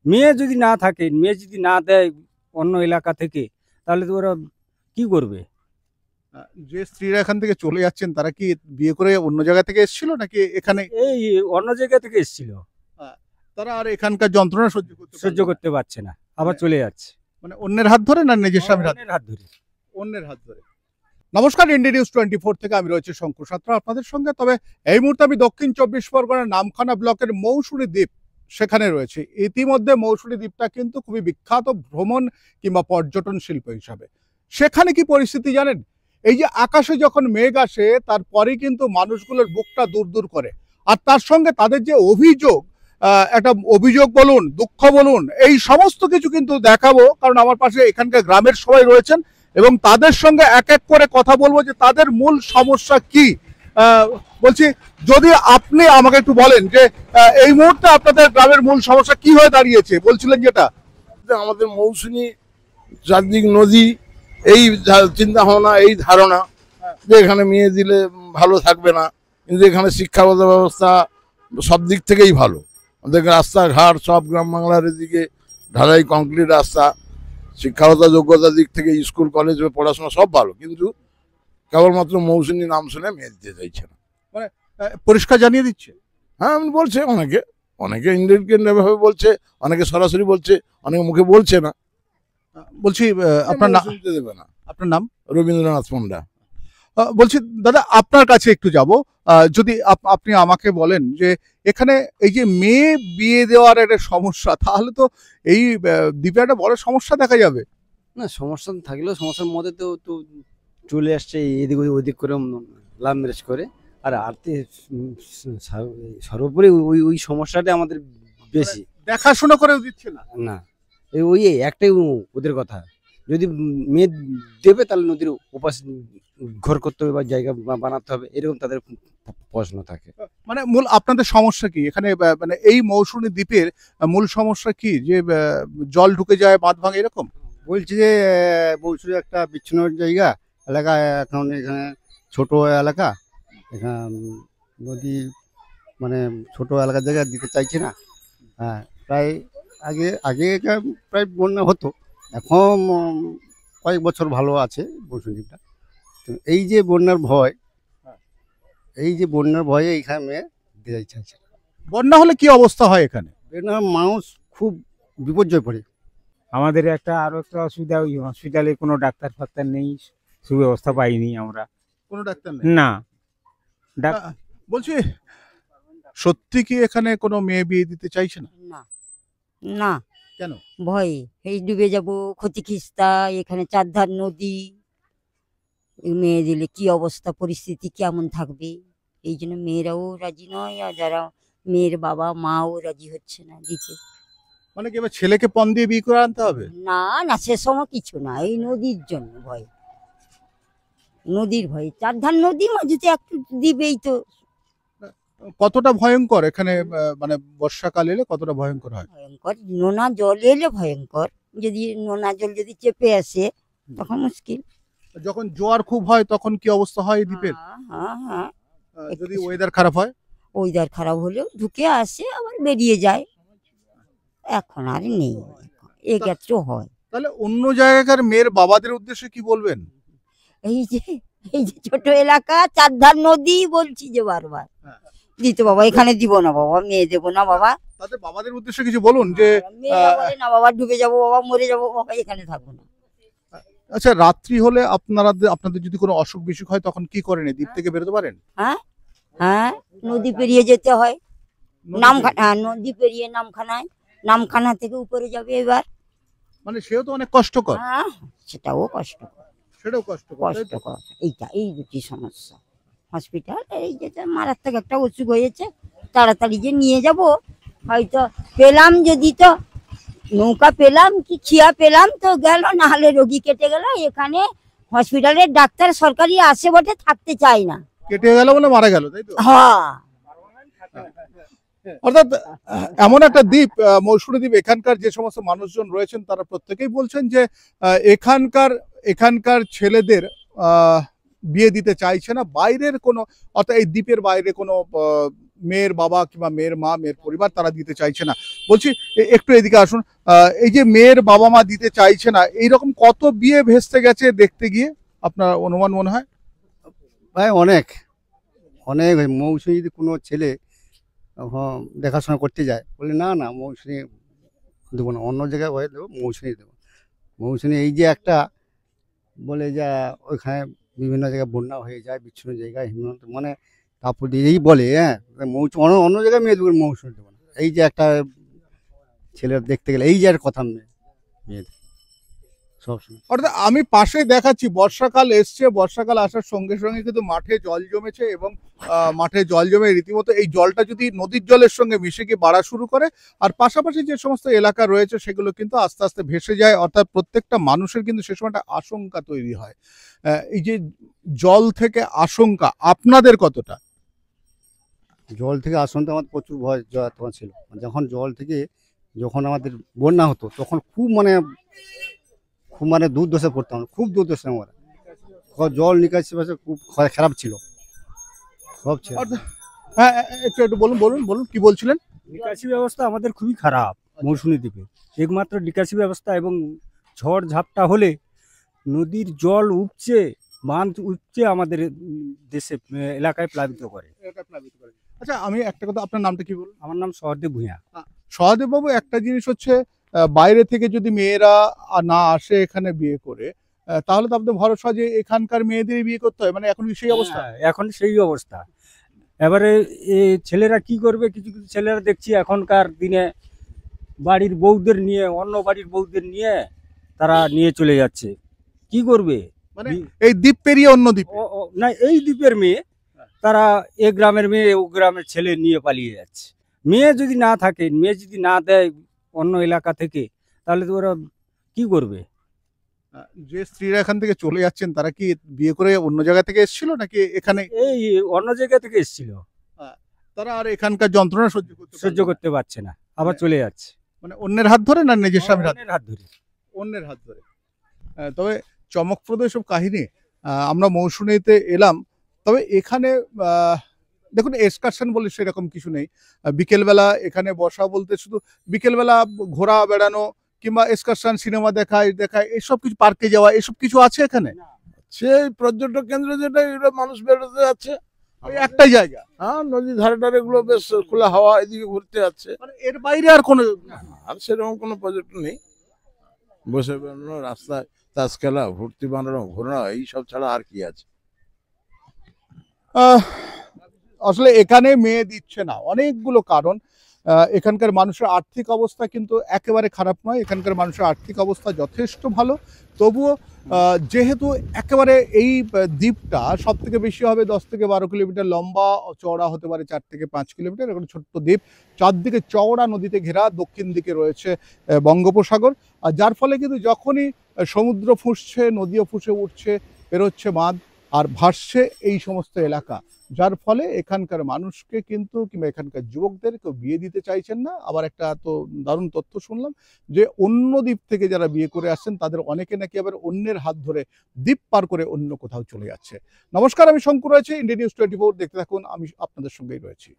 মেয়ে যদি না থাকে, মেয়ে যদি না দেয় অন্য এলাকা থেকে, তাহলে তো ওরা কি করবে? যে স্ত্রীরা এখান থেকে চলে যাচ্ছেন তারা কি বিয়ে করে অন্য জায়গা থেকে এসেছিল নাকি এখানে? এই অন্য জায়গা থেকে এসেছিল, তারা আর এখানকার যন্ত্রণা সহ্য করতে পারছে না, আবার চলে যাচ্ছে। মানে অন্যের হাত ধরে না নিজের স্বামীর হাত? অন্যের হাত ধরে। অন্যের হাত ধরে। নমস্কার, ইন্ডিয়া নিউজ 24 থেকে আমি রয়েছে শঙ্কর সাঁতরা আপনাদের সঙ্গে। তবে এই মুহূর্তে আমি দক্ষিণ 24 পরগনার নামখানা ব্লকের মৌসুমী দ্বীপ সেখানে রয়েছে। ইতিমধ্যে মৌসুমী দ্বীপটা কিন্তু খুবই বিখ্যাত ভ্রমণ কিংবা পর্যটন শিল্প হিসাবে। সেখানে কি পরিস্থিতি জানেন? এই যে আকাশে যখন মেঘ আসে তারপরেই কিন্তু মানুষগুলোর বুকটা দূর দূর করে। আর তার সঙ্গে তাদের যে অভিযোগ, একটা অভিযোগ বলুন, দুঃখ বলুন, এই সমস্ত কিছু কিন্তু দেখাবো, কারণ আমার পাশে এখানকার গ্রামের সবাই রয়েছেন এবং তাদের সঙ্গে এক এক করে কথা বলবো যে তাদের মূল সমস্যা কি। বলছি, যদি আপনি আমাকে একটু বলেন যে এই মুহূর্তে আপনাদের গ্রামের মূল সমস্যা কি হয়ে দাঁড়িয়েছে, বলছিলেন যেটা। আমাদের মৌসুমী চারদিক নদী, এই চিন্তা ভাবনা, এই ধারণা যে এখানে মেয়ে দিলে ভালো থাকবে না, কিন্তু এখানে শিক্ষাগত ব্যবস্থা সব দিক থেকেই ভালো। আমাদের রাস্তাঘাট সব গ্রাম বাংলার এদিকে ঢালাই কংক্রিট রাস্তা, শিক্ষাগত যোগ্যতার দিক থেকে স্কুল কলেজ পড়াশোনা সব ভালো, কিন্তু কেবলমাত্র মৌসুমী নাম শুনে মেয়ে দিতে চাইছে না। মানে পরিষ্কার জানিয়ে দিচ্ছে। হ্যাঁ, আমি বলছে অনেকে, অনেকে ইন্ডিয়ান ভাবে বলছে, অনেকে সরাসরি বলছে, অনেকে মুখে বলছে না। বলছি আপনার নাম? দেবে না। আপনার নাম? রবীন্দ্রনাথ পণ্ডা। বলছি দাদা, আপনার কাছে একটু যাব। যদি আপনি আমাকে বলেন যে এখানে এই যে মেয়ে বিয়ে দেওয়ার একটা সমস্যা, তাহলে তো এই দ্বীপে একটা বড় সমস্যা দেখা যাবে। না, সমস্যা থাকলেও সমস্যার মধ্যে তো তো চলে আসছে এদিক ওদিক করে, লাভ ম্যারেজ করে। আর সর্বোপরি ওই ওই সমস্যাটা আমাদের বেশি। দেখাশোনা করে দিচ্ছে না। না, ওই একটাই ওদের কথা, যদি মেয়ে দেবে তাহলে নদীর উপাস ঘর করতে হবে বা জায়গা বানাতে হবে, এরকম তাদের প্রশ্ন থাকে। মানে মূল আপনাদের সমস্যা কি এখানে? মানে এই মৌসুমী দ্বীপের মূল সমস্যা কি? যে জল ঢুকে যায়, বাঁধ ভাঙে, এরকম? বলছি যে মৌসুমী একটা বিচ্ছিন্ন জায়গা এলাকা, এখন এখানে ছোট এলাকা, এখানে নদী মানে ছোট এলাকার জায়গা দিতে চাইছে না। হ্যাঁ, প্রায় আগে আগে প্রায় বন্যা হতো, এখন কয়েক বছর ভালো আছে মৌসুমীটা। তো এই যে বন্যার ভয়, এই যে বন্যার ভয়ে এখানে দিতে চাইছে না। বন্যা হলে কি অবস্থা হয় এখানে? মানুষ খুব বিপর্যয় পড়ে। আমাদের আরো একটা অসুবিধা, ওই হসপিটালে কোনো ডাক্তার ফাক্তার নেই, সুব্যবস্থা পাইনি আমরা। কোনো ডাক্তার নেই? না। বলছি, সত্যি কি এখানে কোনো মেয়ে বিয়ে দিতে চাইছে না? না না। কেন? ভয়ে, এই ডুবে যাব, ক্ষতি খিস্তা, এখানে চারধার নদী, মেয়ে দিলে কি অবস্থা, পরিস্থিতি কেমন থাকবে, এই জন্য মেয়েরাও রাজি নয়, আর যারা মেয়ের বাবা মাও রাজি হচ্ছে না দিতে। মানে কি এবার ছেলেকে পণ দিয়ে বিয়ে করে আনতে হবে? না না, সে সময় কিছু না, এই নদীর জন্য ভয়, নদীর ভয়, চারধার নদী মাঝেতে একটু দিবেই তো। কতটা ভয়ঙ্কর এখানে? মানে বর্ষাকাল এলে কতটা ভয়ঙ্কর হয়? ভয়ঙ্কর, নোনা জল এলে ভয়ঙ্কর, যদি নোনা জল যদি চেপে আসে তখন মুশকিল। যখন জোয়ার খুব হয় তখন কি অবস্থা হয় দ্বীপের? হ্যাঁ হ্যাঁ, যদি ওয়েদার খারাপ হয়? ওয়েদার খারাপ হলেও ঢুকে আসে আবার বেরিয়ে যায়, এখন আর নেই, এক্ষেত্রে হয়। তাহলে অন্য জায়গাকার মেয়ের বাবাদের উদ্দেশ্যে কি বলবেন? এই যে ছোট এলাকা, চারধার নদী, বলছি যে বারবার দিতে বাবা, এখানে দিব না বাবা, মেয়ে দেবো না বাবা। তাদের বাবাদের উদ্দেশ্যে কিছু বলুন যে না বাবা, ডুবে যাবো বাবা, মরে যাবো বাবা, এখানে থাকবো না। আচ্ছা, রাত্রি হলে আপনাদের যদি কোনো অসুখ বিসুখ হয় তখন কি করেন? দ্বীপ থেকে বেরোতে পারেন? হ্যাঁ হ্যাঁ, নদী পেরিয়ে যেতে হয়, নামখানা, নদী পেরিয়ে নামখানায়, নামখানা থেকে উপরে যাবে এবার। মানে সেও তো অনেক কষ্টকর। হ্যাঁ, সেটাও কষ্টকর, সেটাও কষ্টকর। এইটা, এই দুটি সমস্যা। হসপিটাল, এই যেটা মারাত্মক একটা অসুখ হয়েছে, তাড়াতাড়ি যে নিয়ে যাব, হয়তো পেলাম, যদি তো নৌকা পেলাম কি খিয়া পেলাম তো গেল, না হলে রোগী কেটে গেল। এখানে হসপিটালের ডাক্তার সরকারি আসে বটে, থাকতে চায় না, কেটে গেল বলে মারা গেল, তাই তো? হ্যাঁ। অর্থাৎ এমন একটা দ্বীপ, মৌসুমী দ্বীপ, এখানকার যে সমস্ত মানুষজন রয়েছেন তারা প্রত্যেকেই বলছেন যে এখানকার ছেলেদের বিয়ে দিতে চাইছে না। বাইরের কোনো, অর্থাৎ এই দ্বীপের বাইরে কোনো মেয়ের বাবা কিংবা মেয়ের মা, মেয়ের পরিবার তারা দিতে চাইছে না। বলছি একটু এদিকে আসুন, এই যে মেয়ের বাবা মা দিতে চাইছে না, এইরকম কত বিয়ে ভেস্তে গেছে দেখতে গিয়ে আপনার অনুমান মনে হয়? ভাই অনেক অনেক মৌসুমী যদি কোনো ছেলে দেখাশোনা করতে যায়, বলে না না মৌসুমী দেবো না, অন্য জায়গায় হয়ে দেবো, মৌসুমী দেবো। মৌসুমী এই যে একটা বলে যা ওইখানে বিভিন্ন জায়গায় বন্যা হয়ে যায়, বিচ্ছিন্ন জায়গায় হিমন্ত মানে তারপর এই বলে হ্যাঁ মৌসুমী অন্য অন্য জায়গায় মেয়ে দেবো, মৌসুমী দেবো না। এই যে একটা ছেলের দেখতে গেলে এই যে আর কথা মেয়েদের সবসময়। অর্থাৎ আমি পাশে দেখাচ্ছি, বর্ষাকাল এসছে, বর্ষাকাল আসার সঙ্গে সঙ্গে কিন্তু মাঠে জল জমেছে এবং মাঠে জল জমে রীতিমতো এই জলটা যদি নদীর জলের সঙ্গে মিশে গিয়ে বাড়া শুরু করে, আর পাশাপাশি যে সমস্ত এলাকা রয়েছে সেগুলো কিন্তু আস্তে আস্তে ভেসে যায়। অর্থাৎ প্রত্যেকটা মানুষের কিন্তু সে সময় একটা আশঙ্কা তৈরি হয়। এই যে জল থেকে আশঙ্কা আপনাদের কতটা? জল থেকে আশঙ্কা আমাদের প্রচুর ভয় তোমার ছিল। যখন আমাদের বন্যা হতো তখন খুব মানে দুর্দশা পড়তাম, খুব দুর্দশা আমরা। জল নিকাশি ব্যবস্থা খুব খারাপ ছিল, সব ছিল। হ্যাঁ একটু একটু বলুন বলুন বলুন কি বলছিলেন? নিকাশি ব্যবস্থা আমাদের খুবই খারাপ মৌসুমী দ্বীপে। একমাত্র নিকাশি ব্যবস্থা এবং ঝড় ঝাপটা হলে নদীর জল উপচে, বাঁধ উপচে আমাদের দেশে এলাকায় প্লাবিত করে। আচ্ছা আমি একটা কথা, আপনার নামটা কি বলুন? আমার নাম সহদেব ভূঁইয়া। সহদেব বাবু, একটা জিনিস হচ্ছে বাইরে থেকে যদি মেয়েরা না আসে এখানে বিয়ে করে, তাহলে তো আপনাদের ভরসা যে এখানকার মেয়েদের বিয়ে করতে হয়, মানে এখন কি সেই অবস্থা? হ্যাঁ, এখন সেই অবস্থা। এবারে ছেলেরা কি করবে, কিছু কিছু ছেলেরা দেখছি এখনকার দিনে বাড়ির বউদের নিয়ে, অন্য বাড়ির বউদের নিয়ে তারা নিয়ে চলে যাচ্ছে। কি করবে? মানে এই দ্বীপ পেরিয়ে অন্য দ্বীপ? না, এই দ্বীপের মেয়ে তারা এ গ্রামের মেয়ে ও গ্রামের ছেলে নিয়ে পালিয়ে যাচ্ছে। মেয়ে যদি না থাকে, মেয়ে যদি না দেয় অন্য এলাকা থেকে, তাহলে তো ওরা কি করবে? যে স্ত্রীরা এখান থেকে চলে যাচ্ছেন তারা কি বিয়ে করে অন্য জায়গা থেকে এসেছিল নাকি এখানে? এই অন্য জায়গা থেকে এসেছিল, তারা আর এখানকার যন্ত্রণা সহ্য করতে পারছে না, আবার চলে যাচ্ছে। মানে অন্যের হাত ধরে না নিজের স্বামীর হাত? অন্যের হাত ধরে। অন্যের হাত ধরে। তবে চমকপ্রদ এসব কাহিনী। আমরা মৌসুমীতে এলাম, তবে এখানে দেখুন এক্সকারশন বলে সেরকম কিছু নেই। বিকেলবেলা এখানে বসা বলতে শুধু বিকেলবেলা ঘোরা বেড়ানো কিংবা এক্সকারশন, সিনেমা দেখায় এসব কিছু, পার্কে যাওয়া, এসব কিছু আছে এখানে? সেই পর্যটক কেন্দ্র যেটা, এগুলো মানুষ বেরোতে যাচ্ছে ওই একটাই জায়গা। হ্যাঁ, নদীর ধারে ধারে এগুলো বেশ খোলা হাওয়া, এদিকে ঘুরতে যাচ্ছে। মানে এর বাইরে আর কোনো আর সেরকম কোনো পর্যটন নেই। বসে বেড়ানো, রাস্তায় তাস খেলা, ভর্তি বানানো, ঘোরানো, এইসব ছাড়া আর কি আছে? আসলে এখানে মেয়ে দিচ্ছে না অনেকগুলো কারণ। এখানকার মানুষের আর্থিক অবস্থা কিন্তু একেবারে খারাপ নয়, এখানকার মানুষের আর্থিক অবস্থা যথেষ্ট ভালো। তবুও যেহেতু একেবারে এই দ্বীপটা সব থেকে বেশি হবে 10 থেকে 12 কিলোমিটার লম্বা, চওড়া হতে পারে 4 থেকে 5 কিলোমিটার, এখন ছোট্ট দ্বীপ, চারদিকে চওড়া নদীতে ঘেরা, দক্ষিণ দিকে রয়েছে বঙ্গোপসাগর। আর যার ফলে কিন্তু যখনই সমুদ্র ফুঁসছে, নদীও ফুঁসে উঠছে, বেরোচ্ছে বাঁধ আর ভাসছে এই সমস্ত এলাকা, যার ফলে এখানকার মানুষকে কিন্তু কিংবা এখানকার যুবকদের কেউ বিয়ে দিতে চাইছেন না। আবার একটা তো দারুণ তথ্য শুনলাম যে অন্য দ্বীপ থেকে যারা বিয়ে করে আসছেন তাদের অনেকে নাকি আবার অন্যের হাত ধরে দ্বীপ পার করে অন্য কোথাও চলে যাচ্ছে। নমস্কার, আমি শঙ্কর রয়েছে, ইন্ডিয়া নিউজ 24 দেখতে থাকুন, আমি আপনাদের সঙ্গেই রয়েছি।